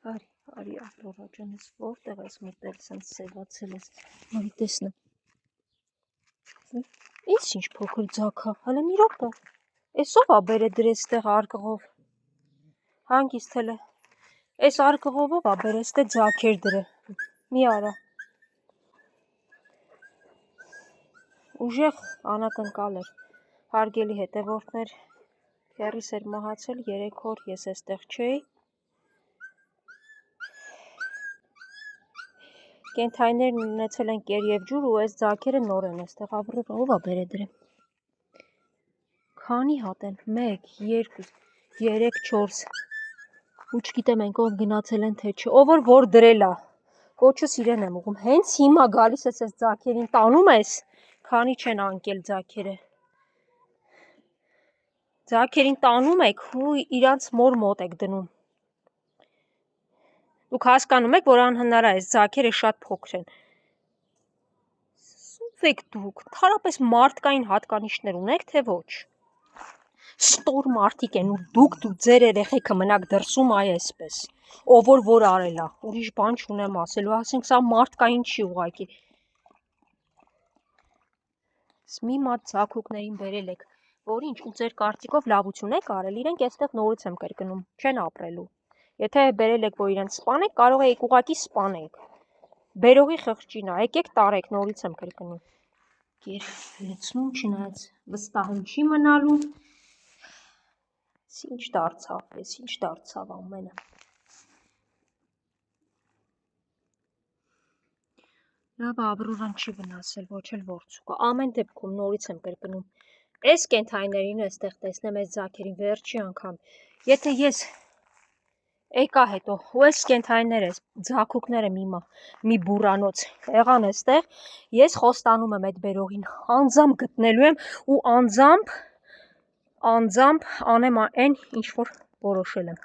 Արի Աղլորա ջան, ես որտեղ ես մտել, սենց սևացել ես, արի տեսնեմ։ Ես ինչ փոքր ձագա, հələ մի րոպե։ Էս ով ա բերե դրես տեղ արկղով։ Հանգիստ հələ։ Էս արկղովով ա բերես տեղ ձագեր դրե։ Մի արա։ Ուժեղ անակնկալ էր։ Հարգելի հետևորդներ, հեռիս էր մահացել 3 օր, ես էստեղ չէի։ Կենթայիներն ունեցել են կեր և ջուր ու այս ձագերը նոր են էստեղ Ավրորա, ով ա բերե դրե։ Քանի հատ են, 1, 2, 3, 4, ու չգիտեմ ենք ով գնացել են թե չէ, ով որ դրել ա, կոչս իրեն եմ ուղում, հենց հիմա գալիս ես այս ձագերին տանում ես, քանի չեն անկել ձագերը։ Ձագերին տանում եք ու իրանց մոր մոտ եք դնում։ Դուք հասկանում եք, որ անհնար է, այս ձագերը շատ փոքր են։ Ո՞վ եք դուք, թարապես մարդկային հատկանիշներ ունեք, թե ոչ։ Ստոր մարդիկ են ու դուք ձեր երեխեքը մնաք դրսում այ այսպես։ Ով որ արել ա, ուրիշ բան չունեմ ասելու, ասենք սա մարդկային չի ուղղակի։ Մի մատ ձագուկներին բերել եք, որ ինչ ու ձեր կարծիքով լավություն եք արել, իրենք այստեղ նորից եմ կրկնում, չեն ապրելու։ Եթե բերել եք, որ իրենց սպանեք, կարող եք ուղղակի սպանեք։ Բերողի խղճին ա, եկեք տարեք, նորից եմ կրկնում։ Կեր լցնում, չնայած վստահում չի մնալու։ Ինչ դարձավ ամենը։ Լավ Ավրորան չի վնասել, ոչ էլ որցուկը, ամեն դեպքում նորից եմ կրկնում։ Այս կենթայիներին էստեղ տեսնեմ, այս ձագերին վերջի անգամ, եթե ես եկա հետո, ու այս կենթայիները, ձագուկները մի բուրանոց եղան էստեղ, ես խոստանում եմ այդ բերողին, անձամբ գտնելու եմ ու անձամբ անեմ այն, ինչ որ որոշել եմ։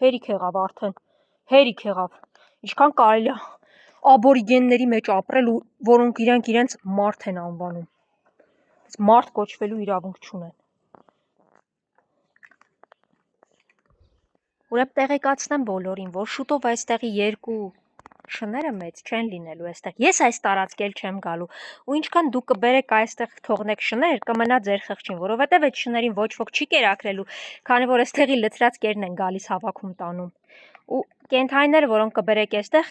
Հերիք եղավ արդեն, հերիք եղավ, ինչքան կարելի է աբորիգենների մեջ ապրել ու որոնք իրանք իրենց մարդ են անվանում, մարդ կոչվելու իրավունք չունեն։ Ուրեմն տեղեկացնեմ բոլորին, որ շուտով այստեղի 2 շները մեծ չեն լինելու այստեղ։ Ես այս տարածքել չեմ գալու, ու ինչքան դուք կբերեք այստեղ թողնեք շներ, կմնա ձեր խղճին, որովհետև այդ շներին ոչ ոք չի կերակրելու, քանի որ այստեղի լցրած կերն են գալիս հավաքում տանում։ Ու կենթայիները, որոնք կբերեք այստեղ,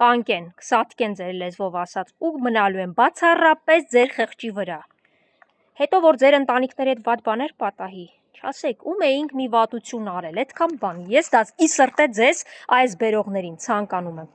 կանկեն, կսատկեն ձեր լեզվով ասած, ու մնալու են բացառապես ձեր խղճի վրա։ Հետո որ ձեր ընտանիքների հետ վատ բաներ պատահի, չասեք, ում էինք մի վատություն արել, այդքան բան։ Ես դա ի սրտե ձեզ այս բերողներին ցանկանում եմ։